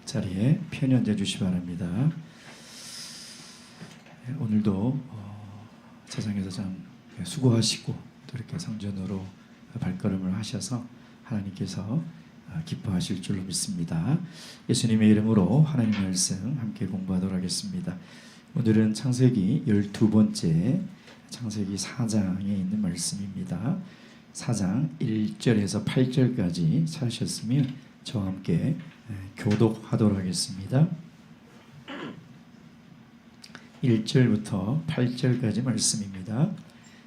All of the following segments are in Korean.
자리에 편히 앉아주시기 바랍니다. 오늘도 세상에서 참 수고하시고 또 이렇게 성전으로 발걸음을 하셔서 하나님께서 기뻐하실 줄로 믿습니다. 예수님의 이름으로 하나님 말씀 함께 공부하도록 하겠습니다. 오늘은 창세기 12번째 창세기 4장에 있는 말씀입니다. 4장 1절에서 8절까지 찾으셨으면 저와 함께 교독하도록 하겠습니다. 1절부터 8절까지 말씀입니다.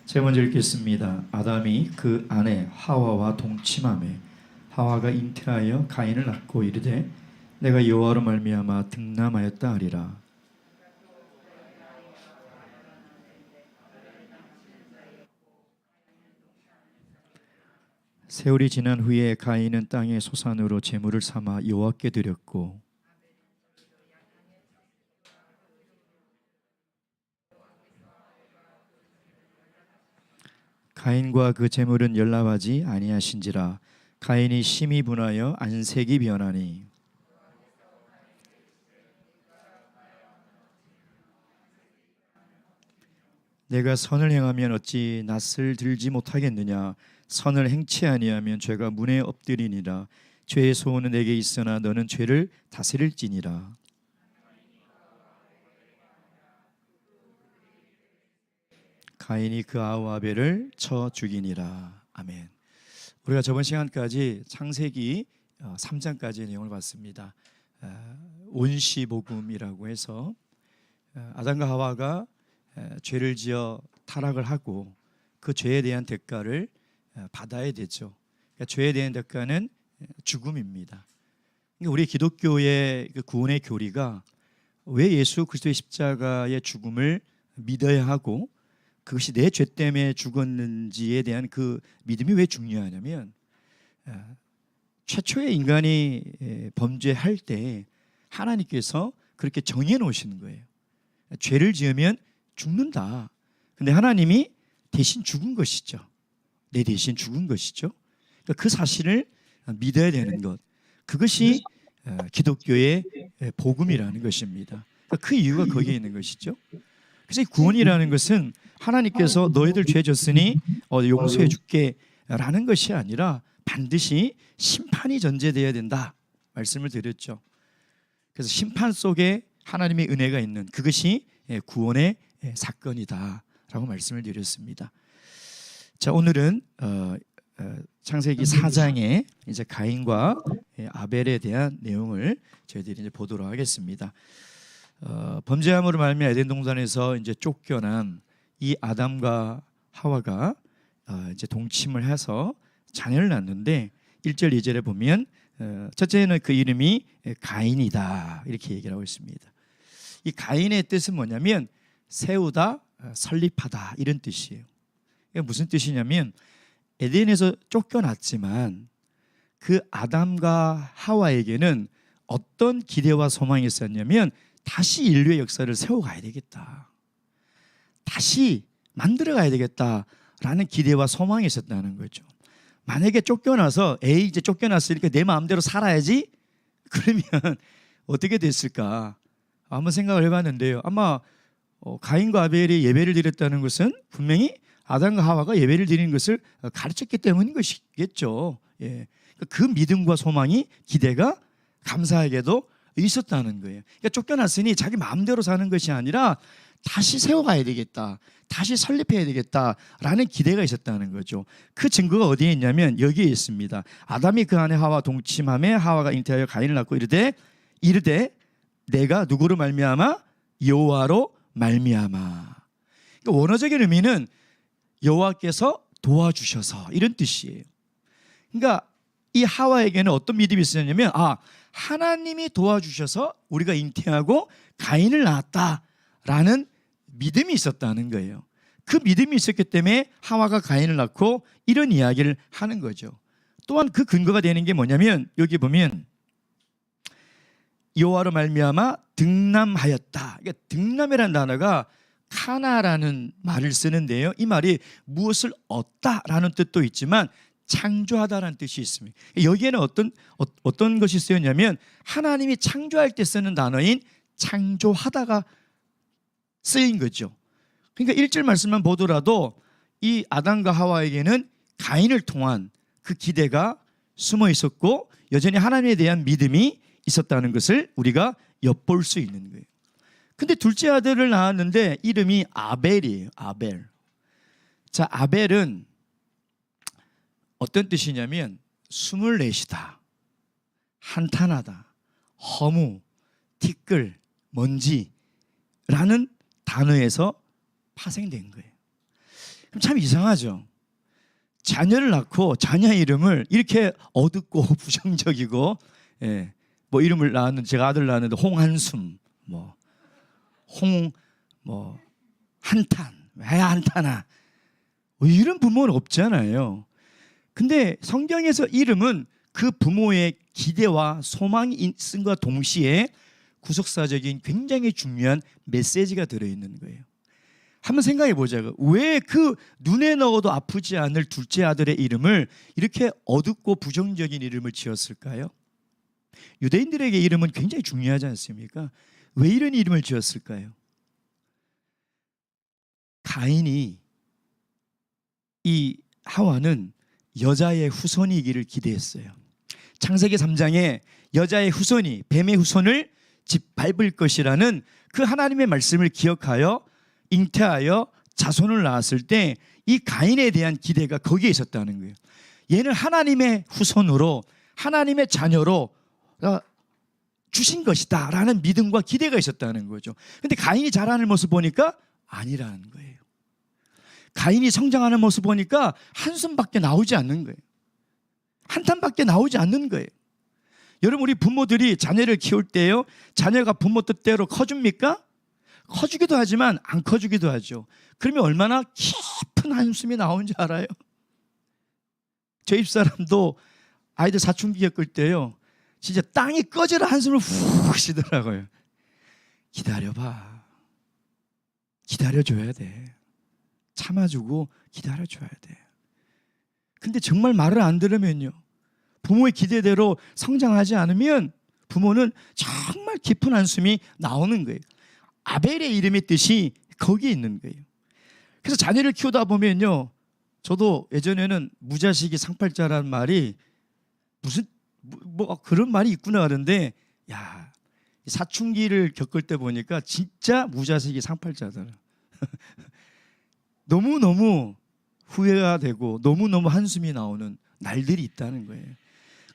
제가 먼저 읽겠습니다. 아담이 그 아내 하와와 동침하매 하와가 잉태하여 가인을 낳고 이르되 내가 여호와로 말미암아 득남하였다 하리라. 세월이 지난 후에 가인은 땅의 소산으로 제물을 삼아 여호와께 드렸고 가인과 그 제물은 연락하지 아니하신지라. 가인이 심히 분하여 안색이 변하니 내가 선을 행하면 어찌 낯을 들지 못하겠느냐. 선을 행치 아니하면 죄가 문에 엎드리니라. 죄의 소원은 내게 있으나 너는 죄를 다스릴지니라. 가인이 그 아우 아벨을 쳐 죽이니라. 아멘. 우리가 저번 시간까지 창세기 3장까지의 내용을 봤습니다. 온시복음이라고 해서 아담과 하와가 죄를 지어 타락을 하고 그 죄에 대한 대가를 받아야 되죠. 그러니까 죄에 대한 대가는 죽음입니다. 그러니까 우리 기독교의 그 구원의 교리가 왜 예수 그리스도의 십자가의 죽음을 믿어야 하고 그것이 내 죄 때문에 죽었는지에 대한 그 믿음이 왜 중요하냐면 최초의 인간이 범죄할 때 하나님께서 그렇게 정해 놓으시는 거예요. 죄를 지으면 죽는다. 근데 하나님이 대신 죽은 것이죠. 내 대신 죽은 것이죠. 그러니까 그 사실을 믿어야 되는 것. 그것이 기독교의 복음이라는 것입니다. 그러니까 그 이유가 거기에 있는 것이죠. 그래서 이 구원이라는 것은 하나님께서 너희들 죄 졌으니 용서해 줄게 라는 것이 아니라 반드시 심판이 전제되어야 된다 말씀을 드렸죠. 그래서 심판 속에 하나님의 은혜가 있는 그것이 구원의 사건이다 라고 말씀을 드렸습니다. 자, 오늘은 창세기 4장의 이제 가인과 아벨에 대한 내용을 저희들이 이제 보도록 하겠습니다. 범죄함으로 말미암아 에덴 동산에서 이제 쫓겨난 이 아담과 하와가 이제 동침을 해서 자녀를 낳는데 1절 2절에 보면 첫째는 그 이름이 가인이다 이렇게 얘기를 하고 있습니다. 이 가인의 뜻은 뭐냐면 세우다, 설립하다 이런 뜻이에요. 이게 무슨 뜻이냐면 에덴에서 쫓겨났지만 그 아담과 하와에게는 어떤 기대와 소망이 있었냐면 다시 인류의 역사를 세워가야 되겠다. 다시 만들어가야 되겠다라는 기대와 소망이 있었다는 거죠. 만약에 쫓겨나서 이제 쫓겨났으니까 내 마음대로 살아야지 그러면 어떻게 됐을까 한번 생각을 해봤는데요. 아마 가인과 아벨이 예배를 드렸다는 것은 분명히 아담과 하와가 예배를 드리는 것을 가르쳤기 때문인 것이겠죠. 예. 그 믿음과 소망이 기대가 감사하게도 있었다는 거예요. 그러니까 쫓겨났으니 자기 마음대로 사는 것이 아니라 다시 세워가야 되겠다. 다시 설립해야 되겠다라는 기대가 있었다는 거죠. 그 증거가 어디에 있냐면 여기에 있습니다. 아담이 그 아내 하와 동침하며 하와가 잉태하여 가인을 낳고 이르되 내가 누구로 말미암아? 여호와로 말미암아. 그러니까 원어적인 의미는 여호와께서 도와주셔서 이런 뜻이에요. 그러니까 이 하와에게는 어떤 믿음이 있었냐면 하나님이 도와주셔서 우리가 잉태하고 가인을 낳았다라는 믿음이 있었다는 거예요. 그 믿음이 있었기 때문에 하와가 가인을 낳고 이런 이야기를 하는 거죠. 또한 그 근거가 되는 게 뭐냐면 여기 보면 여호와로 말미암아 득남하였다. 그러니까 득남이라는 단어가 카나라는 말을 쓰는데요. 이 말이 무엇을 얻다라는 뜻도 있지만 창조하다라는 뜻이 있습니다. 여기에는 어떤 것이 쓰였냐면 하나님이 창조할 때 쓰는 단어인 창조하다가 쓰인 거죠. 그러니까 1절 말씀만 보더라도 이 아담과 하와에게는 가인을 통한 그 기대가 숨어 있었고 여전히 하나님에 대한 믿음이 있었다는 것을 우리가 엿볼 수 있는 거예요. 근데 둘째 아들을 낳았는데 이름이 아벨이에요. 아벨. 자, 아벨은 어떤 뜻이냐면 24이다, 한탄하다, 허무, 티끌, 먼지라는 단어에서 파생된 거예요. 그럼 참 이상하죠. 자녀를 낳고 자녀 이름을 이렇게 어둡고 부정적이고, 뭐 이름을 낳았는데 제가 아들 낳았는데 홍한숨, 한탄, 왜 한탄아, 이런 부모는 없잖아요. 근데 성경에서 이름은 그 부모의 기대와 소망이 있음과 동시에 구속사적인 굉장히 중요한 메시지가 들어있는 거예요. 한번 생각해 보자고요. 왜 그 눈에 넣어도 아프지 않을 둘째 아들의 이름을 이렇게 어둡고 부정적인 이름을 지었을까요? 유대인들에게 이름은 굉장히 중요하지 않습니까? 왜 이런 이름을 지었을까요? 가인이, 이 하와는 여자의 후손이기를 기대했어요. 창세기 3장에 여자의 후손이 뱀의 후손을 짓밟을 것이라는 그 하나님의 말씀을 기억하여 잉태하여 자손을 낳았을 때 이 가인에 대한 기대가 거기에 있었다는 거예요. 얘는 하나님의 후손으로, 하나님의 자녀로 주신 것이다 라는 믿음과 기대가 있었다는 거죠. 근데 가인이 자라는 모습 보니까 아니라는 거예요. 가인이 성장하는 모습 보니까 한숨밖에 나오지 않는 거예요. 한탄밖에 나오지 않는 거예요. 여러분, 우리 부모들이 자녀를 키울 때요, 자녀가 부모 뜻대로 커줍니까? 커주기도 하지만 안 커주기도 하죠. 그러면 얼마나 깊은 한숨이 나오는지 알아요? 저희 집사람도 아이들 사춘기 겪을 때요, 진짜 땅이 꺼지라 한숨을 훅 쉬더라고요. 기다려봐. 기다려줘야 돼. 참아주고 기다려줘야 돼. 근데 정말 말을 안 들으면요, 부모의 기대대로 성장하지 않으면 부모는 정말 깊은 한숨이 나오는 거예요. 아벨의 이름의 뜻이 거기에 있는 거예요. 그래서 자녀를 키우다 보면요, 저도 예전에는 무자식이 상팔자라는 말이 무슨 그런 말이 있구나 하는데, 야, 사춘기를 겪을 때 보니까 진짜 무자식이 상팔자더라. 너무너무 후회가 되고 너무너무 한숨이 나오는 날들이 있다는 거예요.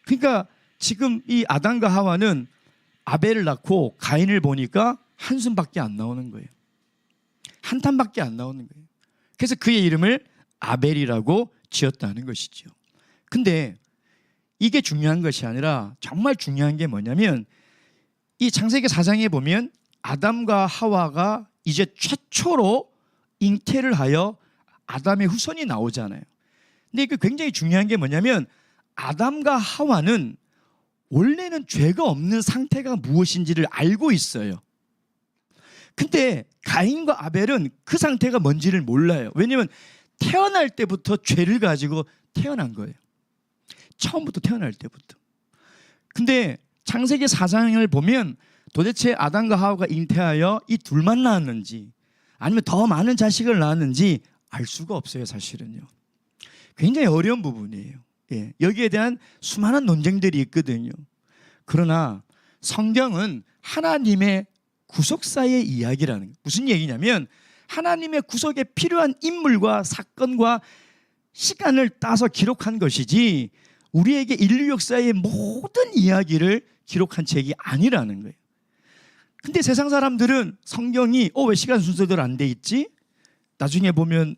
그러니까 지금 이 아담과 하와는 아벨을 낳고 가인을 보니까 한숨밖에 안 나오는 거예요. 한탄밖에 안 나오는 거예요. 그래서 그의 이름을 아벨이라고 지었다는 것이죠. 근데 이게 중요한 것이 아니라 정말 중요한 게 뭐냐면, 이 창세기 4장에 보면 아담과 하와가 이제 최초로 잉태를 하여 아담의 후손이 나오잖아요. 근데 이게 굉장히 중요한 게 뭐냐면, 아담과 하와는 원래는 죄가 없는 상태가 무엇인지를 알고 있어요. 근데 가인과 아벨은 그 상태가 뭔지를 몰라요. 왜냐하면 태어날 때부터 죄를 가지고 태어난 거예요. 처음부터 태어날 때부터. 근데 창세기 4장을 보면 도대체 아담과 하와가 잉태하여 이 둘만 낳았는지 아니면 더 많은 자식을 낳았는지 알 수가 없어요, 사실은요. 굉장히 어려운 부분이에요. 여기에 대한 수많은 논쟁들이 있거든요. 그러나 성경은 하나님의 구속사의 이야기라는 거예요. 무슨 얘기냐면, 하나님의 구속에 필요한 인물과 사건과 시간을 따서 기록한 것이지 우리에게 인류 역사의 모든 이야기를 기록한 책이 아니라는 거예요. 근데 세상 사람들은 성경이 왜 시간 순서대로 안 돼 있지? 나중에 보면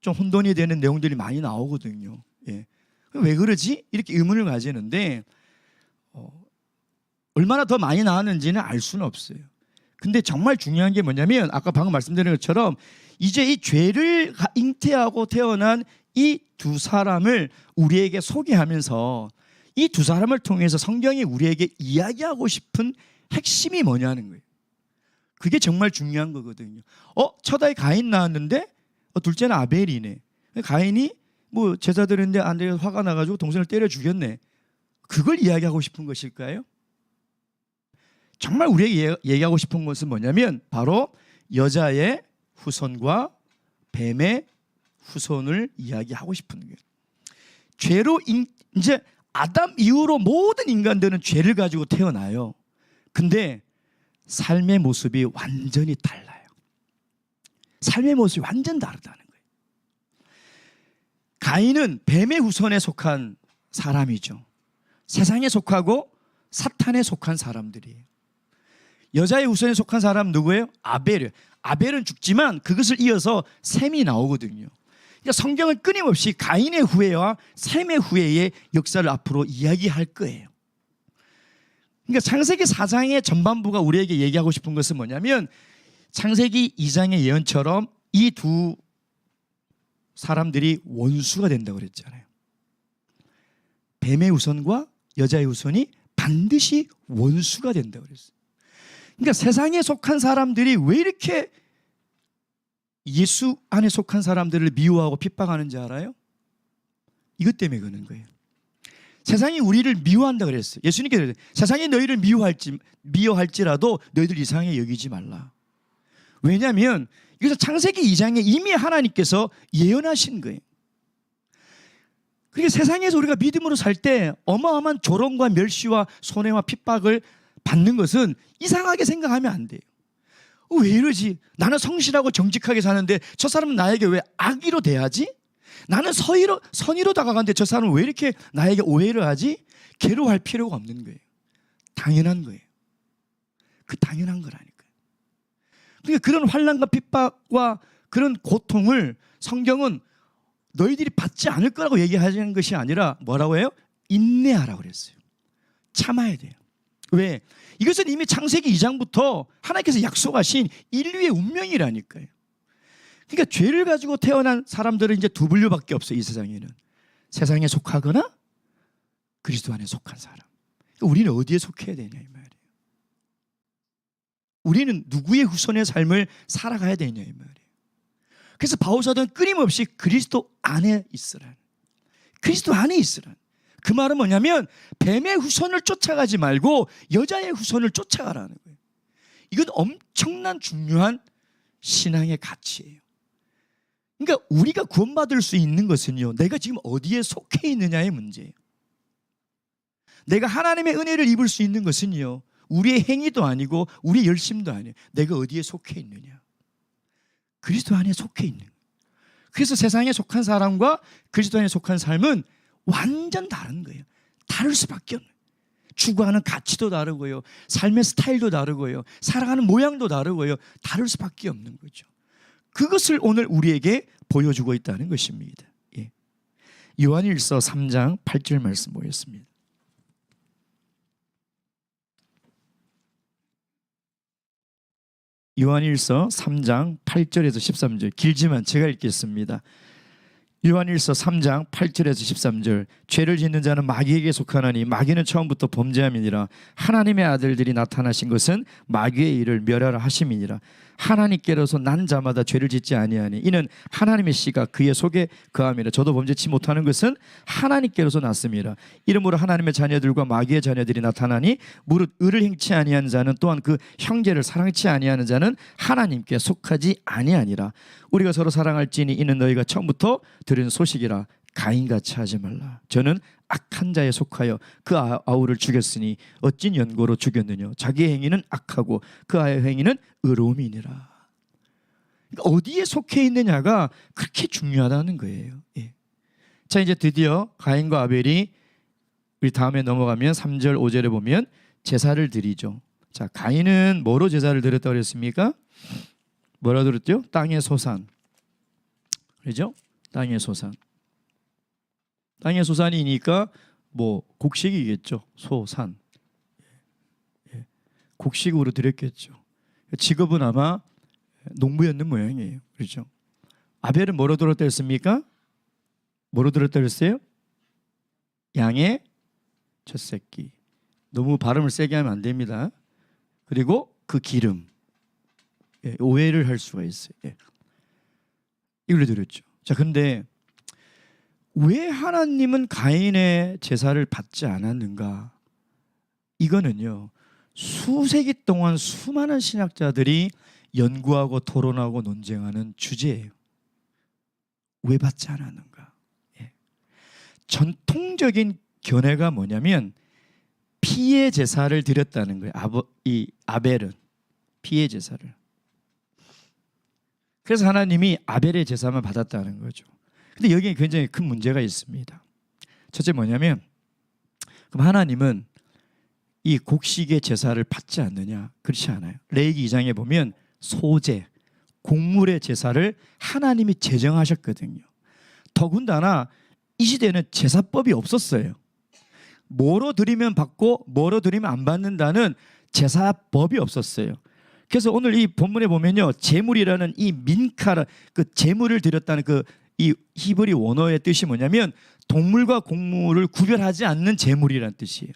좀 혼돈이 되는 내용들이 많이 나오거든요. 왜 그러지? 이렇게 의문을 가지는데 얼마나 더 많이 나왔는지는 알 수는 없어요. 근데 정말 중요한 게 뭐냐면, 아까 방금 말씀드린 것처럼 이제 이 죄를 잉태하고 태어난 이 두 사람을 우리에게 소개하면서 이 두 사람을 통해서 성경이 우리에게 이야기하고 싶은 핵심이 뭐냐는 거예요. 그게 정말 중요한 거거든요. 첫 아이 가인 낳았는데 둘째는 아벨이네. 가인이 뭐 제사 드렸는데 안 돼서 화가 나가지고 동생을 때려 죽였네. 그걸 이야기하고 싶은 것일까요? 정말 우리에게 얘기하고 싶은 것은 뭐냐면 바로 여자의 후손과 뱀의 후손을 이야기하고 싶은 거예요. 죄로 이제 아담 이후로 모든 인간들은 죄를 가지고 태어나요. 근데 삶의 모습이 완전히 달라요. 삶의 모습이 완전 다르다는 거예요. 가인은 뱀의 후손에 속한 사람이죠. 세상에 속하고 사탄에 속한 사람들이에요. 여자의 후손에 속한 사람 누구예요? 아벨이에요. 아벨은 죽지만 그것을 이어서 셈이 나오거든요. 그러니까 성경은 끊임없이 가인의 후예와 셈의 후예의 역사를 앞으로 이야기할 거예요. 그러니까 창세기 4장의 전반부가 우리에게 얘기하고 싶은 것은 뭐냐면 창세기 2장의 예언처럼 이 두 사람들이 원수가 된다고 그랬잖아요. 뱀의 후손과 여자의 후손이 반드시 원수가 된다고 그랬어요. 그러니까 세상에 속한 사람들이 왜 이렇게 예수 안에 속한 사람들을 미워하고 핍박하는지 알아요? 이것 때문에 그러는 거예요. 세상이 우리를 미워한다 그랬어요. 예수님께서 그랬어요. 세상이 너희를 미워할지라도 너희들 이상하게 여기지 말라. 왜냐하면 여기서 창세기 2장에 이미 하나님께서 예언하신 거예요. 그러니까 세상에서 우리가 믿음으로 살 때 어마어마한 조롱과 멸시와 손해와 핍박을 받는 것은 이상하게 생각하면 안 돼요. 왜 이러지? 나는 성실하고 정직하게 사는데 저 사람은 나에게 왜 악의로 대하지? 나는 선의로 다가가는데 저 사람은 왜 이렇게 나에게 오해를 하지? 괴로워할 필요가 없는 거예요. 당연한 거예요. 그 당연한 거라니까요. 그러니까 그런 환난과 핍박과 그런 고통을 성경은 너희들이 받지 않을 거라고 얘기하는 것이 아니라 뭐라고 해요? 인내하라고 그랬어요. 참아야 돼요. 왜? 이것은 이미 창세기 2장부터 하나님께서 약속하신 인류의 운명이라니까요. 그러니까 죄를 가지고 태어난 사람들은 이제 두 분류밖에 없어요. 이 세상에는. 세상에 속하거나 그리스도 안에 속한 사람. 그러니까 우리는 어디에 속해야 되냐 이 말이에요. 우리는 누구의 후손의 삶을 살아가야 되냐 이 말이에요. 그래서 바울사도는 끊임없이 그리스도 안에 있으라. 그리스도 안에 있으라. 그 말은 뭐냐면 뱀의 후손을 쫓아가지 말고 여자의 후손을 쫓아가라는 거예요. 이건 엄청난 중요한 신앙의 가치예요. 그러니까 우리가 구원받을 수 있는 것은요, 내가 지금 어디에 속해 있느냐의 문제예요. 내가 하나님의 은혜를 입을 수 있는 것은요, 우리의 행위도 아니고 우리의 열심도 아니에요. 내가 어디에 속해 있느냐. 그리스도 안에 속해 있는 거예요. 그래서 세상에 속한 사람과 그리스도 안에 속한 삶은 완전 다른 거예요. 다를 수밖에 없는 거예요. 추구하는 가치도 다르고요, 삶의 스타일도 다르고요, 살아가는 모양도 다르고요, 다를 수밖에 없는 거죠. 그것을 오늘 우리에게 보여주고 있다는 것입니다. 예. 요한일서 3장 8절 말씀 보겠습니다. 요한일서 3장 8절에서 13절, 길지만 제가 읽겠습니다. 요한일서 3장 8절에서 13절. 죄를 짓는 자는 마귀에게 속하나니 마귀는 처음부터 범죄함이니라. 하나님의 아들들이 나타나신 것은 마귀의 일을 멸하라 하심이니라. 하나님께로서 난 자마다 죄를 짓지 아니하니 이는 하나님의 씨가 그의 속에 거함이라. 저도 범죄치 못하는 것은 하나님께로서 났음이라. 이러므로 하나님의 자녀들과 마귀의 자녀들이 나타나니 무릇 의를 행치 아니하는 자는 또한 그 형제를 사랑치 아니하는 자는 하나님께 속하지 아니하니라. 우리가 서로 사랑할지니 이는 너희가 처음부터 들은 소식이라. 가인같이 하지 말라. 저는 악한 자에 속하여 그 아우를 죽였으니 어찐 연고로 죽였느냐. 자기의 행위는 악하고 그 아의 행위는 의로움이니라. 그러니까 어디에 속해 있느냐가 그렇게 중요하다는 거예요. 예. 자, 이제 드디어 가인과 아벨이 우리 다음에 넘어가면 3절 5절에 보면 제사를 드리죠. 자, 가인은 뭐로 제사를 드렸다고 그랬습니까? 뭐라 그랬죠? 땅의 소산. 그렇죠? 땅의 소산. 땅의 소산이니까 뭐 곡식이겠죠. 소산. 예. 곡식으로 드렸겠죠. 직업은 아마 농부였는 모양이에요. 그렇죠? 아벨은 뭐로 들었다 했습니까? 뭐로 들었다 했어요? 양의 첫 새끼. 너무 발음을 세게 하면 안 됩니다. 그리고 그 기름. 예, 오해를 할 수가 있어요. 예. 이걸 드렸죠. 자, 근데 왜 하나님은 가인의 제사를 받지 않았는가? 이거는요, 수세기 동안 수많은 신학자들이 연구하고 토론하고 논쟁하는 주제예요. 왜 받지 않았는가? 예. 전통적인 견해가 뭐냐면 피의 제사를 드렸다는 거예요. 이 아벨은 피의 제사를. 그래서 하나님이 아벨의 제사만 받았다는 거죠. 근데 여기에 굉장히 큰 문제가 있습니다. 첫째 뭐냐면, 그럼 하나님은 이 곡식의 제사를 받지 않느냐? 그렇지 않아요. 레위기 2장에 보면 소제, 곡물의 제사를 하나님이 제정하셨거든요. 더군다나 이 시대는 제사법이 없었어요. 뭐로 드리면 받고 뭐로 드리면 안 받는다는 제사법이 없었어요. 그래서 오늘 이 본문에 보면요, 제물이라는 이 민카라, 그 제물을 드렸다는 그 이 히브리 원어의 뜻이 뭐냐면 동물과 곡물을 구별하지 않는 제물이라는 뜻이에요.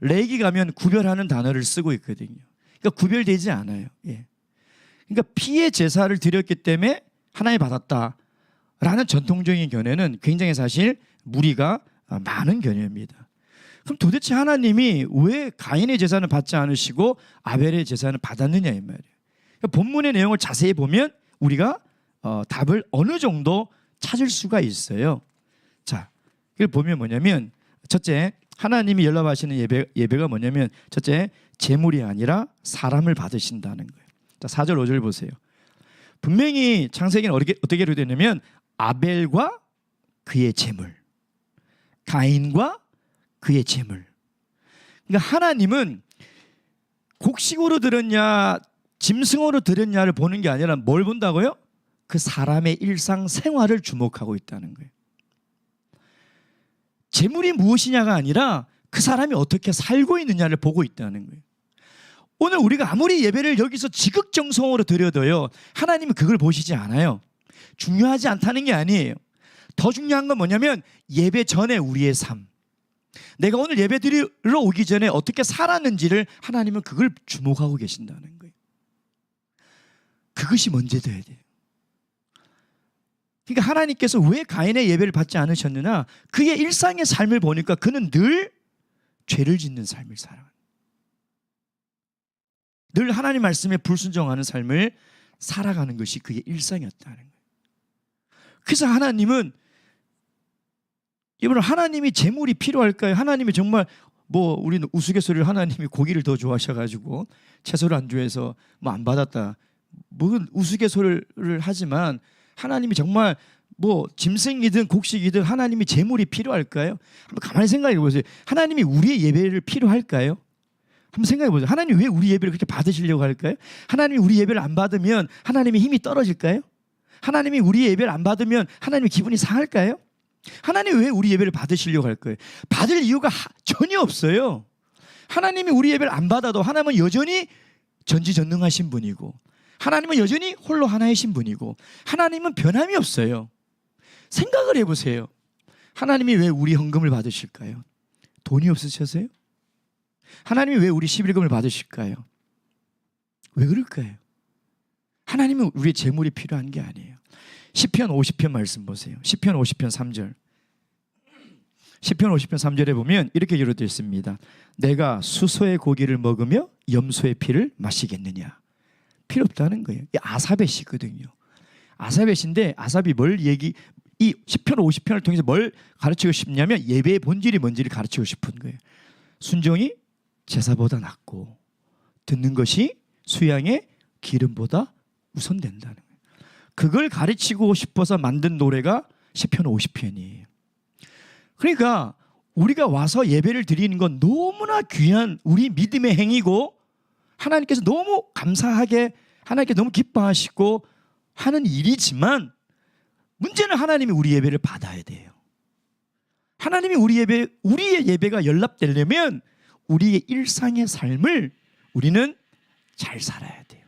레위기 가면 구별하는 단어를 쓰고 있거든요. 그러니까 구별되지 않아요. 예. 그러니까 피의 제사를 드렸기 때문에 하나님 받았다라는 전통적인 견해는 굉장히 사실 무리가 많은 견해입니다. 그럼 도대체 하나님이 왜 가인의 제사는 받지 않으시고 아벨의 제사는 받았느냐 이 말이에요. 그러니까 본문의 내용을 자세히 보면 우리가 답을 어느 정도 찾을 수가 있어요. 자, 이걸 보면 뭐냐면, 첫째, 하나님이 연락하시는 예배가 뭐냐면, 첫째, 제물이 아니라 사람을 받으신다는 거예요. 자, 4절 5절 보세요. 분명히 창세기는 어떻게 되냐면 아벨과 그의 제물, 가인과 그의 제물. 그러니까 하나님은 곡식으로 드렸냐 짐승으로 드렸냐를 보는 게 아니라 뭘 본다고요? 그 사람의 일상생활을 주목하고 있다는 거예요. 제물이 무엇이냐가 아니라 그 사람이 어떻게 살고 있느냐를 보고 있다는 거예요. 오늘 우리가 아무리 예배를 여기서 지극정성으로 드려도요, 하나님은 그걸 보시지 않아요. 중요하지 않다는 게 아니에요. 더 중요한 건 뭐냐면 예배 전에 우리의 삶, 내가 오늘 예배 드리러 오기 전에 어떻게 살았는지를 하나님은 그걸 주목하고 계신다는 거예요. 그것이 먼저 돼야 돼요. 그러니까 하나님께서 왜 가인의 예배를 받지 않으셨느냐, 그의 일상의 삶을 보니까 그는 늘 죄를 짓는 삶을 살아요. 늘 하나님 말씀에 불순종하는 삶을 살아가는 것이 그의 일상이었다는 거예요. 그래서 하나님은, 여러분, 하나님이 제물이 필요할까요? 하나님이 정말 우리는 우스갯소리를 하나님이 고기를 더 좋아하셔가지고 채소를 안 좋아해서 안 받았다, 우스갯소리를 하지만 하나님이 정말 짐승이든 곡식이든 하나님이 제물이 필요할까요? 한번 가만히 생각해 보세요. 하나님이 우리의 예배를 필요할까요? 한번 생각해 보세요. 하나님 왜 우리 예배를 그렇게 받으시려고 할까요? 하나님이 우리 예배를 안 받으면 하나님의 힘이 떨어질까요? 하나님이 우리 예배를 안 받으면 하나님의 기분이 상할까요? 하나님이 왜 우리 예배를 받으시려고 할 거예요? 받을 이유가 전혀 없어요. 하나님이 우리 예배를 안 받아도 하나님은 여전히 전지전능하신 분이고, 하나님은 여전히 홀로 하나이신 분이고, 하나님은 변함이 없어요. 생각을 해보세요. 하나님이 왜 우리 헌금을 받으실까요? 돈이 없으셔서요? 하나님이 왜 우리 11금을 받으실까요? 왜 그럴까요? 하나님은 우리의 재물이 필요한 게 아니에요. 시편 50편 말씀 보세요. 시편 50편 3절. 시편 50편 3절에 보면 이렇게 기록되어 있습니다. 내가 수소의 고기를 먹으며 염소의 피를 마시겠느냐? 필요 없다는 거예요. 이 아삽의 시거든요. 아삽의 시인데, 아삽이 이 시편 50편을 통해서 뭘 가르치고 싶냐면 예배의 본질이 뭔지를 가르치고 싶은 거예요. 순종이 제사보다 낫고 듣는 것이 수양의 기름보다 우선된다는 거예요. 그걸 가르치고 싶어서 만든 노래가 시편 50편이에요. 그러니까 우리가 와서 예배를 드리는 건 너무나 귀한 우리 믿음의 행위고, 하나님께서 너무 감사하게, 하나님께 너무 기뻐하시고 하는 일이지만, 문제는 하나님이 우리 예배를 받아야 돼요. 하나님이 우리의 예배가 연락되려면 우리의 일상의 삶을 우리는 잘 살아야 돼요.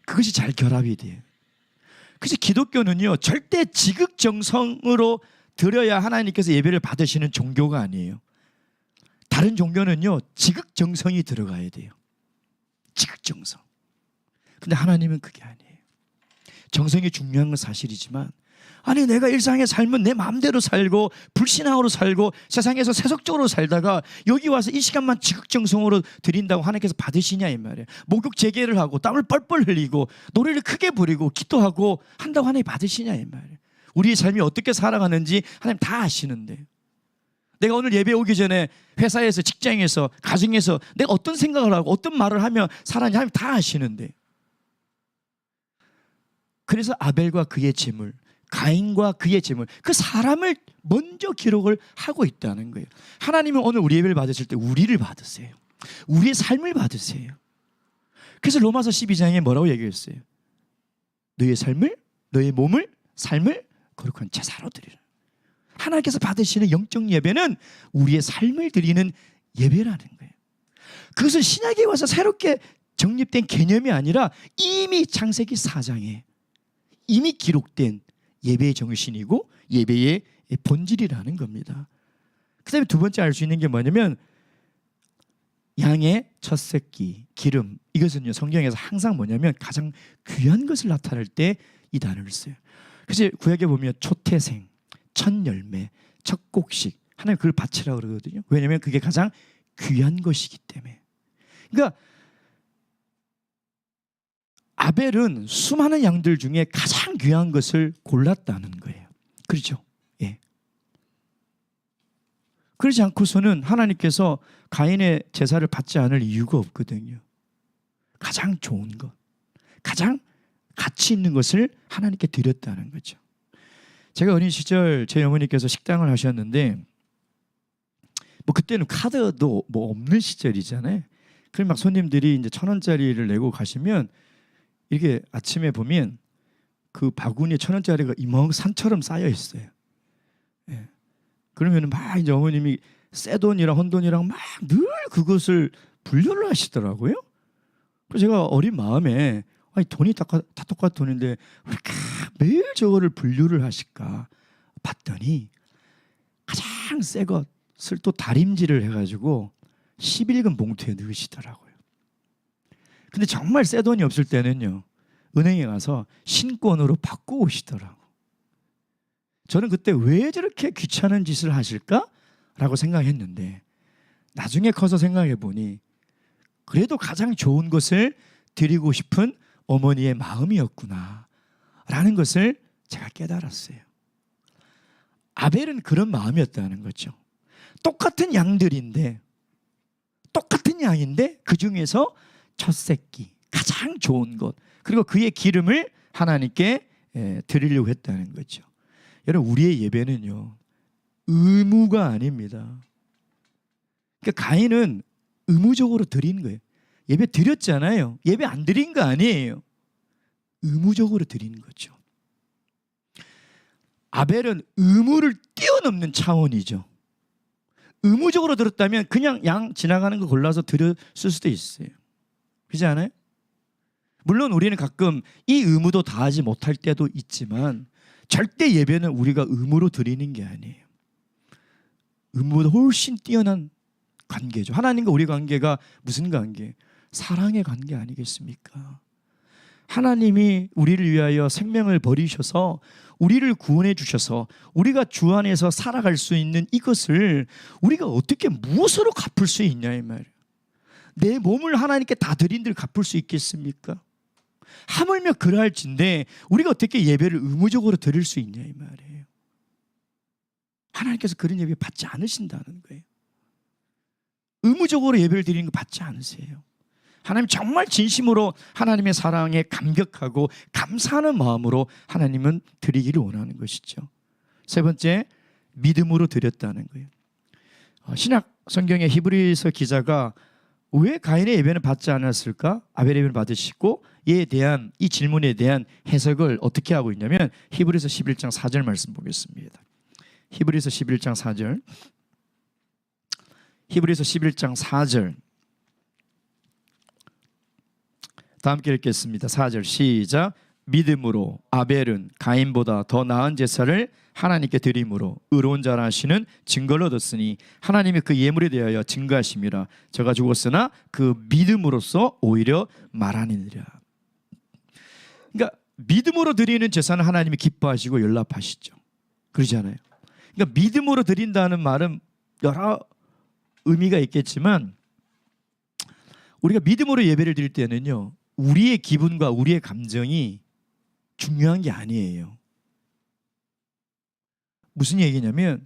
그것이 잘 결합이 돼요. 그래서 기독교는요, 절대 지극정성으로 드려야 하나님께서 예배를 받으시는 종교가 아니에요. 다른 종교는요, 지극정성이 들어가야 돼요. 지극정성. 근데 하나님은 그게 아니에요. 정성이 중요한 건 사실이지만 아니 내가 일상의 삶은 내 마음대로 살고 불신앙으로 살고 세상에서 세속적으로 살다가 여기 와서 이 시간만 지극정성으로 드린다고 하나님께서 받으시냐 이 말이에요. 목욕 재개를 하고 땀을 뻘뻘 흘리고 노래를 크게 부리고 기도하고 한다고 하나님 받으시냐 이 말이에요. 우리의 삶이 어떻게 살아가는지 하나님 다 아시는데, 내가 오늘 예배 오기 전에 회사에서 직장에서 가정에서 내가 어떤 생각을 하고 어떤 말을 하며 살았는지 하나님 다 아시는데, 그래서 아벨과 그의 제물, 가인과 그의 제물, 그 사람을 먼저 기록을 하고 있다는 거예요. 하나님은 오늘 우리 예배를 받으실 때 우리를 받으세요. 우리의 삶을 받으세요. 그래서 로마서 12장에 뭐라고 얘기했어요? 너의 삶을, 너의 몸을, 삶을 거룩한 제사로 드리라. 하나님께서 받으시는 영적 예배는 우리의 삶을 드리는 예배라는 거예요. 그것은 신약에 와서 새롭게 정립된 개념이 아니라 이미 창세기 4장에 이미 기록된 예배의 정신이고 예배의 본질이라는 겁니다. 그 다음에 두 번째 알 수 있는 게 뭐냐면 양의 첫 새끼, 기름, 이것은요 성경에서 항상 뭐냐면 가장 귀한 것을 나타낼 때 이 단어를 써요. 그래서 구약에 보면 초태생, 첫 열매, 첫 곡식, 하나님 그걸 바치라고 그러거든요. 왜냐하면 그게 가장 귀한 것이기 때문에. 그러니까 아벨은 수많은 양들 중에 가장 귀한 것을 골랐다는 거예요. 그렇죠? 예. 그러지 않고서는 하나님께서 가인의 제사를 받지 않을 이유가 없거든요. 가장 좋은 것, 가장 가치 있는 것을 하나님께 드렸다는 거죠. 제가 어린 시절 제 어머니께서 식당을 하셨는데 뭐 그때는 카드도 뭐 없는 시절이잖아요. 그럼 막 손님들이 이제 1,000원짜리를 내고 가시면 이렇게 아침에 보면 그 바구니에 1,000원짜리가 이만큼 산처럼 쌓여 있어요. 예. 그러면 막 이제 어머님이 새 돈이랑 헌돈이랑 막 늘 그것을 분류를 하시더라고요. 그래서 제가 어린 마음에 아니 돈이 다 똑같은 돈인데 왜 이렇게 매일 저거를 분류를 하실까 봤더니 가장 새 것을 또 다림질을 해가지고 11금 봉투에 넣으시더라고요. 근데 정말 새 돈이 없을 때는요 은행에 가서 신권으로 바꿔 오시더라고. 저는 그때 왜 저렇게 귀찮은 짓을 하실까라고 생각했는데 나중에 커서 생각해 보니 그래도 가장 좋은 것을 드리고 싶은 어머니의 마음이었구나 라는 것을 제가 깨달았어요. 아벨은 그런 마음이었다는 거죠. 똑같은 양들인데 똑같은 양인데 그 중에서 첫 새끼, 가장 좋은 것, 그리고 그의 기름을 하나님께 드리려고 했다는 거죠. 여러분 우리의 예배는요 의무가 아닙니다. 그러니까 가인은 의무적으로 드린 거예요. 예배 드렸잖아요. 예배 안 드린 거 아니에요. 의무적으로 드리는 거죠. 아벨은 의무를 뛰어넘는 차원이죠. 의무적으로 들었다면 그냥 양 지나가는 거 골라서 드렸을 수도 있어요. 그렇지 않아요? 물론 우리는 가끔 이 의무도 다하지 못할 때도 있지만 절대 예배는 우리가 의무로 드리는 게 아니에요. 의무보다 훨씬 뛰어난 관계죠. 하나님과 우리 관계가 무슨 관계? 사랑의 관계 아니겠습니까? 하나님이 우리를 위하여 생명을 버리셔서 우리를 구원해 주셔서 우리가 주 안에서 살아갈 수 있는 이것을 우리가 어떻게 무엇으로 갚을 수 있냐 이 말이에요. 내 몸을 하나님께 다 드린들 갚을 수 있겠습니까? 하물며 그러할진데 우리가 어떻게 예배를 의무적으로 드릴 수 있냐 이 말이에요. 하나님께서 그런 예배 받지 않으신다는 거예요. 의무적으로 예배를 드리는 거 받지 않으세요. 하나님 정말 진심으로 하나님의 사랑에 감격하고 감사하는 마음으로 하나님은 드리기를 원하는 것이죠. 세 번째, 믿음으로 드렸다는 거예요. 신약 성경의 히브리서 기자가 왜 가인의 예배는 받지 않았을까? 아벨의 예배는 받으시고 이에 대한 이 질문에 대한 해석을 어떻게 하고 있냐면 히브리서 11장 4절 말씀 보겠습니다. 히브리서 11장 4절. 히브리서 11장 4절. 다 함께 읽겠습니다. 4절 시작. 믿음으로 아벨은 가인보다 더 나은 제사를 하나님께 드림으로 의로운 자라 하시는 증거를 얻었으니 하나님이 그 예물에 대하여 증거하심이라. 저가 죽었으나 그 믿음으로써 오히려 말하니라. 그러니까 믿음으로 드리는 제사는 하나님이 기뻐하시고 연락하시죠. 그러잖아요. 그러니까 믿음으로 드린다는 말은 여러 의미가 있겠지만 우리가 믿음으로 예배를 드릴 때는요, 우리의 기분과 우리의 감정이 중요한 게 아니에요. 무슨 얘기냐면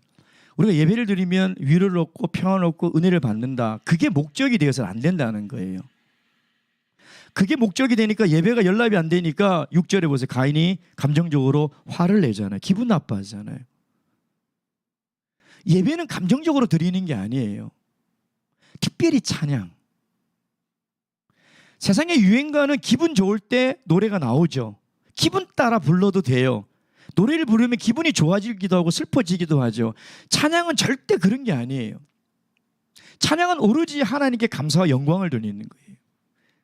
우리가 예배를 드리면 위로를 얻고 평안을 얻고 은혜를 받는다. 그게 목적이 되어서는 안 된다는 거예요. 그게 목적이 되니까 예배가 연락이 안 되니까 6절에 보세요. 가인이 감정적으로 화를 내잖아요. 기분 나빠하잖아요. 예배는 감정적으로 드리는 게 아니에요. 특별히 찬양. 세상의 유행가는 기분 좋을 때 노래가 나오죠. 기분 따라 불러도 돼요. 노래를 부르면 기분이 좋아지기도 하고 슬퍼지기도 하죠. 찬양은 절대 그런 게 아니에요. 찬양은 오로지 하나님께 감사와 영광을 드리는 거예요.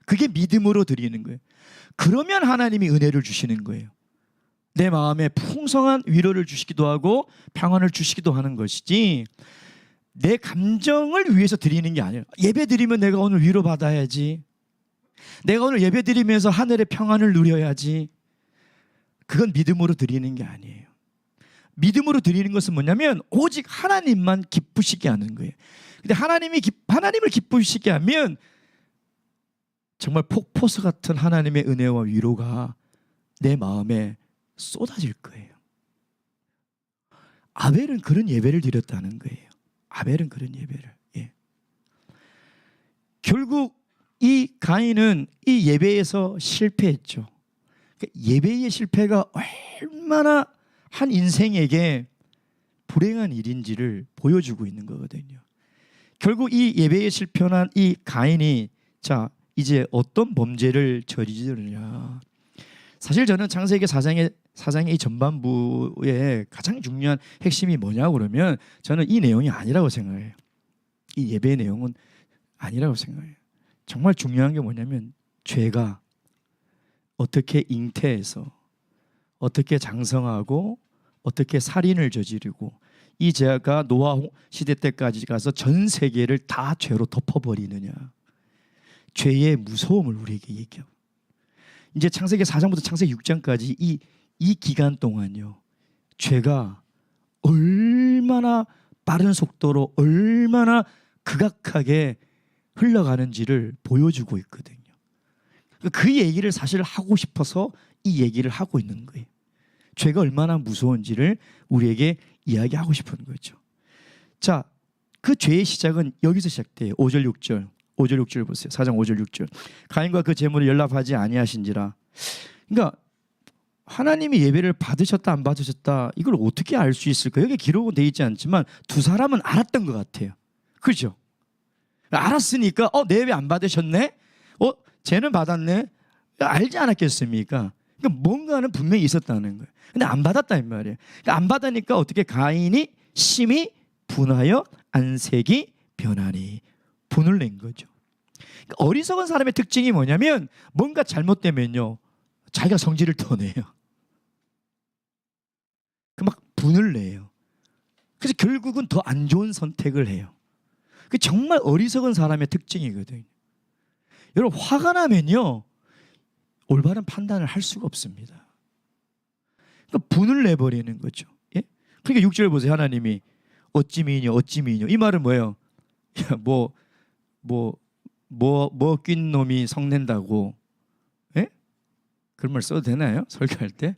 그게 믿음으로 드리는 거예요. 그러면 하나님이 은혜를 주시는 거예요. 내 마음에 풍성한 위로를 주시기도 하고 평안을 주시기도 하는 것이지, 내 감정을 위해서 드리는 게 아니에요. 예배 드리면 내가 오늘 위로받아야지, 내가 오늘 예배 드리면서 하늘의 평안을 누려야지. 그건 믿음으로 드리는 게 아니에요. 믿음으로 드리는 것은 뭐냐면 오직 하나님만 기쁘시게 하는 거예요. 근데 하나님을 기쁘시게 하면 정말 폭포수 같은 하나님의 은혜와 위로가 내 마음에 쏟아질 거예요. 아벨은 그런 예배를 드렸다는 거예요. 아벨은 그런 예배를. 결국 이 가인은 이 예배에서 실패했죠. 예배의 실패가 얼마나 한 인생에게 불행한 일인지를 보여주고 있는 거거든요. 결국 이 예배에 실패한 이 가인이 자 이제 어떤 범죄를 저지르느냐. 사실 저는 창세기 4장의 이 전반부의 가장 중요한 핵심이 뭐냐고 그러면 저는 이 내용이 아니라고 생각해요. 이 예배의 내용은 아니라고 생각해요. 정말 중요한 게 뭐냐면 죄가 어떻게 잉태해서 어떻게 장성하고 어떻게 살인을 저지르고 이 죄가 노아 시대 때까지 가서 전 세계를 다 죄로 덮어버리느냐. 죄의 무서움을 우리에게 얘기해요. 이제 창세기 4장부터 창세기 6장까지 이 기간 동안요, 죄가 얼마나 빠른 속도로 얼마나 극악하게 흘러가는지를 보여주고 있거든요. 그 얘기를 사실 하고 싶어서 이 얘기를 하고 있는 거예요. 죄가 얼마나 무서운지를 우리에게 이야기하고 싶은 거죠. 자, 그 죄의 시작은 여기서 시작돼요. 5절 6절. 5절 6절 보세요. 4장 5절 6절. 가인과 그 제물을 연락하지 아니하신지라. 그러니까 하나님이 예배를 받으셨다 안 받으셨다 이걸 어떻게 알 수 있을까? 여기 기록은 되어 있지 않지만 두 사람은 알았던 것 같아요. 그렇죠? 알았으니까 내 예배 안 받으셨네? 쟤는 받았네? 알지 않았겠습니까? 그러니까 뭔가는 분명히 있었다는 거예요. 근데 안 받았다는 말이에요. 그러니까 안 받으니까 어떻게 가인이 심히 분하여 안색이 변하니 분을 낸 거죠. 그러니까 어리석은 사람의 특징이 뭐냐면 뭔가 잘못되면요 자기가 성질을 더 내요. 그 막 분을 내요. 그래서 결국은 더 안 좋은 선택을 해요. 그 정말 어리석은 사람의 특징이거든요. 여러분 화가 나면요 올바른 판단을 할 수가 없습니다. 그러니까 분을 내버리는 거죠. 예? 그러니까 6절 보세요. 하나님이 어찌 미이뇨 어찌 미이뇨. 이 말은 뭐예요? 야, 낀 놈이 성낸다고. 예? 그런 말 써도 되나요? 설교할 때?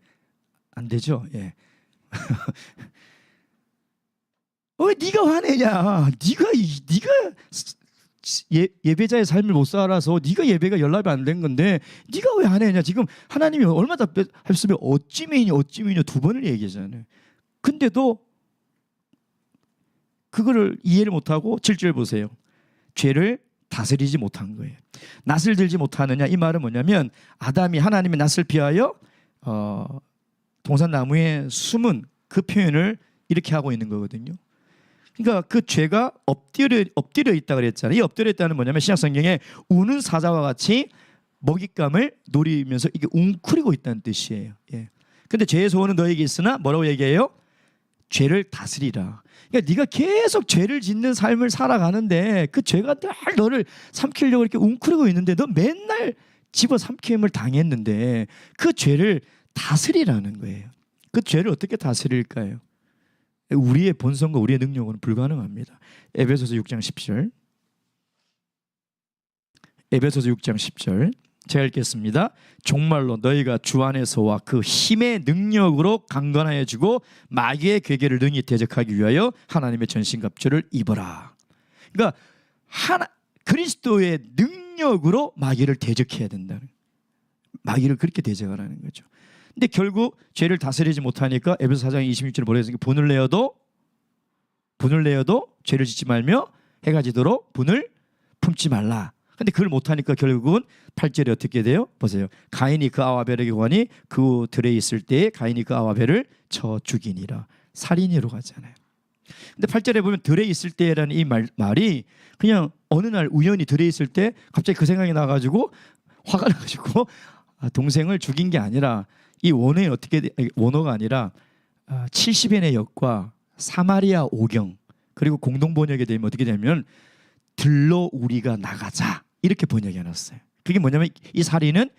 안 되죠. 예. 왜 네가 화내냐? 네가 예배자의 삶을 못 살아서 네가 예배가 연락이 안 된 건데 네가 왜 화내냐? 지금 하나님이 얼마나 답했으면 어찌 미이뇨 어찌 미이뇨 두 번을 얘기하잖아요. 근데도 그거를 이해를 못하고 7절 보세요. 죄를 다스리지 못한 거예요. 낯을 들지 못하느냐. 이 말은 뭐냐면 아담이 하나님의 낯을 피하여 동산나무에 숨은 그 표현을 이렇게 하고 있는 거거든요. 그러니까 그 죄가 엎드려 있다 그랬잖아요. 이 엎드려 있다는 뭐냐면 신약 성경에 우는 사자와 같이 먹잇감을 노리면서 이게 웅크리고 있다는 뜻이에요. 예. 근데 죄의 소원은 너에게 있으나 뭐라고 얘기해요? 죄를 다스리라. 그러니까 네가 계속 죄를 짓는 삶을 살아가는데 그 죄가 늘 너를 삼키려고 이렇게 웅크리고 있는데 너 맨날 집어삼킴을 당했는데 그 죄를 다스리라는 거예요. 그 죄를 어떻게 다스릴까요? 우리의 본성과 우리의 능력은 불가능합니다. 에베소서 6장 10절. 에베소서 6장 10절 제가 읽겠습니다. 종말로 너희가 주 안에서와 그 힘의 능력으로 강건하여지고 마귀의 괴계를 능히 대적하기 위하여 하나님의 전신갑주를 입어라. 그러니까 그리스도의 능력으로 마귀를 대적해야 된다는, 마귀를 그렇게 대적하라는 거죠. 근데 결국 죄를 다스리지 못하니까 에베소 4장 26절에 뭐라 했습니까? 분을 내어도 죄를 짓지 말며 해가 지도록 분을 품지 말라. 근데 그걸 못하니까 결국은 8절에 어떻게 돼요? 보세요. 가인이 그 아와 벨에게 구하니 그 들에 있을 때에 가인이 그 아와 벨을 쳐 죽이니라. 살인으로 가잖아요. 근데 8절에 보면 들에 있을 때라는 이 말이 그냥 어느 날 우연히 들에 있을 때 갑자기 그 생각이 나가지고 화가 나가지고 동생을 죽인 게 아니라, 이 원어는 원어가 아니라 70엔의 역과 사마리아 오경, 그리고 공동 번역에 되면 어떻게 되면 들러 우리가 나가자, 이렇게 번역해 놨어요. 그게 뭐냐면 이 살인은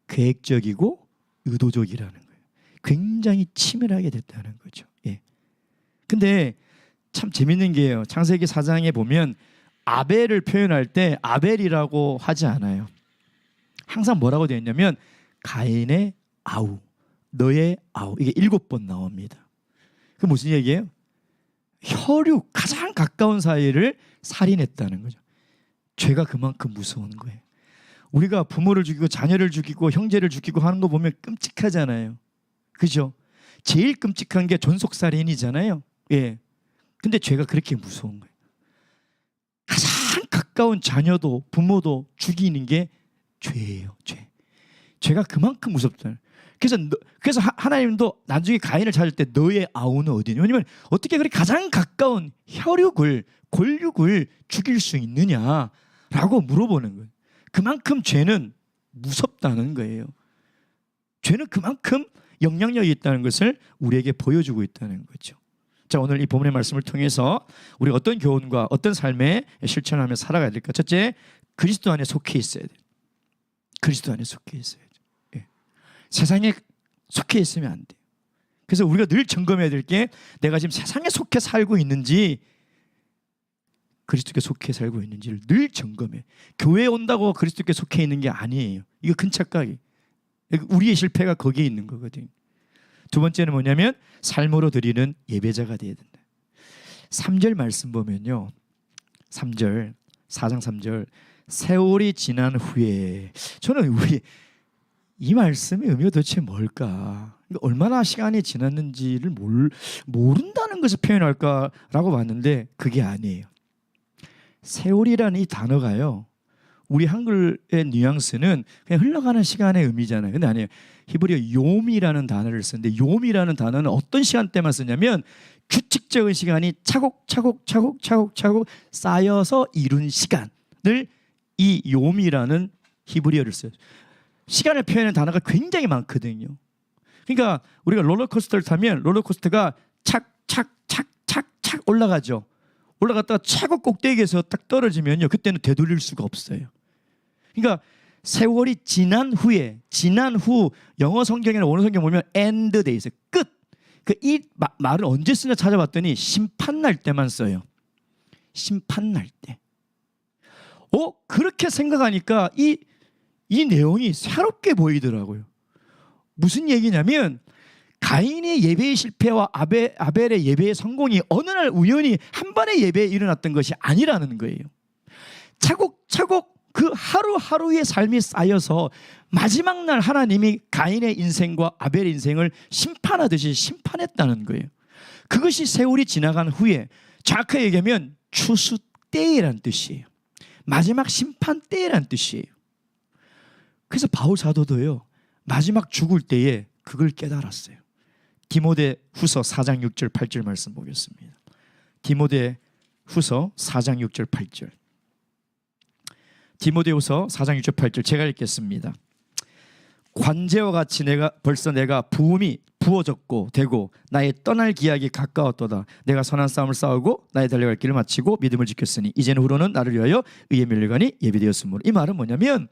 계획적이고 의도적이라는 거예요. 굉장히 치밀하게 됐다는 거죠. 예. 근데 참 재밌는 게요, 창세기 4장에 보면 아벨을 표현할 때 아벨이라고 하지 않아요. 항상 뭐라고 되어 있냐면 가인의 아우, 너의 아우, 이게 7번 나옵니다. 그 무슨 얘기예요? 혈육, 가장 가까운 사이를 살인했다는 거죠. 죄가 그만큼 무서운 거예요. 우리가 부모를 죽이고 자녀를 죽이고 형제를 죽이고 하는 거 보면 끔찍하잖아요. 그죠? 제일 끔찍한 게 존속살인이잖아요. 예. 근데 죄가 그렇게 무서운 거예요. 가장 가까운 자녀도 부모도 죽이는 게 죄예요. 죄가 그만큼 무섭잖아요. 그래서 하나님도 나중에 가인을 찾을 때 너의 아우는 어디냐? 왜냐면 어떻게 그렇게 가장 가까운 혈육을, 골육을 죽일 수 있느냐라고 물어보는 거예요. 그만큼 죄는 무섭다는 거예요. 죄는 그만큼 영향력이 있다는 것을 우리에게 보여주고 있다는 거죠. 자, 오늘 이 본문의 말씀을 통해서 우리 어떤 교훈과 어떤 삶에 실천하며 살아가야 될까? 첫째, 그리스도 안에 속해 있어야 돼요. 그리스도 안에 속해 있어야 돼요. 예. 세상에 속해 있으면 안 돼요. 그래서 우리가 늘 점검해야 될 게, 내가 지금 세상에 속해 살고 있는지 그리스도께 속해 살고 있는지를 늘 점검해. 교회에 온다고 그리스도께 속해 있는 게 아니에요. 이거 큰 착각이. 우리의 실패가 거기에 있는 거거든요. 두 번째는 뭐냐면 삶으로 드리는 예배자가 되어야 된다. 3절 말씀 보면요, 3절, 4장 3절, 세월이 지난 후에, 저는 우리 이 말씀의 의미가 도대체 뭘까? 얼마나 시간이 지났는지를 모른다는 것을 표현할까라고 봤는데 그게 아니에요. 세월이라는 이 단어가요, 우리 한글의 뉘앙스는 그냥 흘러가는 시간의 의미잖아요. 근데 아니에요. 히브리어 요미라는 단어를 쓰는데, 요미라는 단어는 어떤 시간대만 쓰냐면 규칙적인 시간이 차곡차곡 쌓여서 이룬 시간을 이 요미라는 히브리어를 써요. 시간을 표현하는 단어가 굉장히 많거든요. 그러니까 우리가 롤러코스터를 타면 롤러코스터가 착착 올라가죠. 올라갔다가 최고 꼭대기에서 딱 떨어지면요, 그때는 되돌릴 수가 없어요. 그러니까 세월이 지난 후 영어 성경이나 원어 성경 보면 end 돼 있어요. 끝. 이 말을 언제 쓰냐 찾아봤더니 심판날 때만 써요. 심판날 때. 그렇게 생각하니까 이 내용이 새롭게 보이더라고요. 무슨 얘기냐면 가인의 예배의 실패와 아벨의 예배의 성공이 어느 날 우연히 한 번의 예배에 일어났던 것이 아니라는 거예요. 차곡차곡 그 하루하루의 삶이 쌓여서 마지막 날 하나님이 가인의 인생과 아벨의 인생을 심판하듯이 심판했다는 거예요. 그것이 세월이 지나간 후에, 정확하게 얘기하면 추수 때라는 뜻이에요. 마지막 심판 때라는 뜻이에요. 그래서 바울 사도도요, 마지막 죽을 때에 그걸 깨달았어요. 디모데 후서 4장 6절 8절 말씀 보겠습니다. 디모데 후서 4장 6절 8절. 디모데후서 4장 6절 8절 제가 읽겠습니다. 관제와 같이 벌써 내가 부음이 부어졌고 되고 나의 떠날 기약이 가까웠도다. 내가 선한 싸움을 싸우고 나의 달려갈 길을 마치고 믿음을 지켰으니 이제는 후로는 나를 위하여 의의 면류관이 예비되었으므로. 이 말은 뭐냐면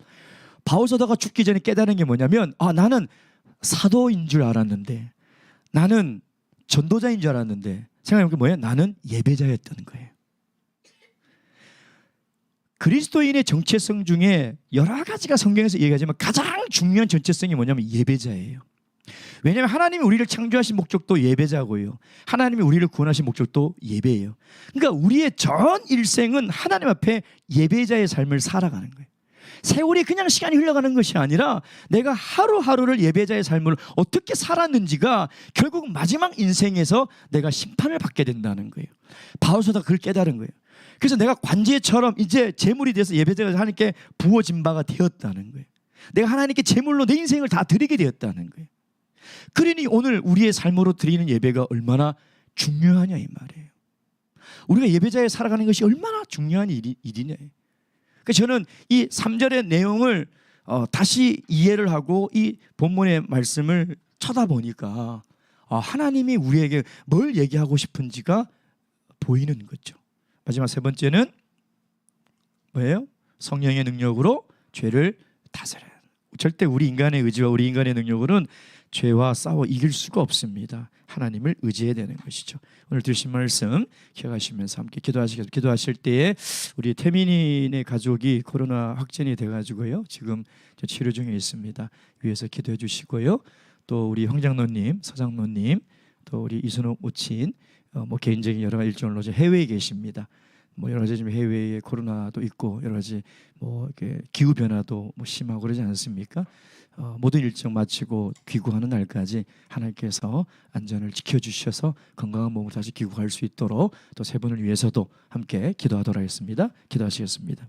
바울 사도가 죽기 전에 깨달은 게 뭐냐면, 나는 사도인 줄 알았는데, 나는 전도자인 줄 알았는데, 생각해보면 그게 뭐예요? 나는 예배자였던 거예요. 그리스도인의 정체성 중에 여러 가지가 성경에서 얘기하지만 가장 중요한 정체성이 뭐냐면 예배자예요. 왜냐하면 하나님이 우리를 창조하신 목적도 예배자고요, 하나님이 우리를 구원하신 목적도 예배예요. 그러니까 우리의 전 일생은 하나님 앞에 예배자의 삶을 살아가는 거예요. 세월이 그냥 시간이 흘러가는 것이 아니라 내가 하루하루를 예배자의 삶을 어떻게 살았는지가 결국 마지막 인생에서 내가 심판을 받게 된다는 거예요. 바울 사도가 그걸 깨달은 거예요. 그래서 내가 관제처럼 이제 제물이 돼서 예배자가 하나님께 부어진 바가 되었다는 거예요. 내가 하나님께 제물로 내 인생을 다 드리게 되었다는 거예요. 그러니 오늘 우리의 삶으로 드리는 예배가 얼마나 중요하냐 이 말이에요. 우리가 예배자에 살아가는 것이 얼마나 중요한 일이냐. 그러니까 저는 이 3절의 내용을 다시 이해를 하고 이 본문의 말씀을 쳐다보니까 하나님이 우리에게 뭘 얘기하고 싶은지가 보이는 거죠. 마지막 세 번째는 뭐예요? 성령의 능력으로 죄를 다스려야 해요. 절대 우리 인간의 의지와 우리 인간의 능력으로는 죄와 싸워 이길 수가 없습니다. 하나님을 의지해야 되는 것이죠. 오늘 들으신 말씀 기억하시면서 함께 기도하시겠습니다. 기도하실 때에 우리 태민이네 가족이 코로나 확진이 돼가지고요, 지금 치료 중에 있습니다. 위에서 기도해 주시고요. 또 우리 황장로님, 서장로님, 또 우리 이순옥 모친, 뭐 개인적인 여러 가지 일정으로 해외에 계십니다. 뭐 여러 가지 지금 해외에 코로나도 있고 여러 가지 뭐 이렇게 기후 변화도 뭐 심하고 그러지 않습니까? 모든 일정 마치고 귀국하는 날까지 하나님께서 안전을 지켜주셔서 건강한 몸으로 다시 귀국할 수 있도록 또 세 분을 위해서도 함께 기도하도록 하겠습니다. 기도하시겠습니다.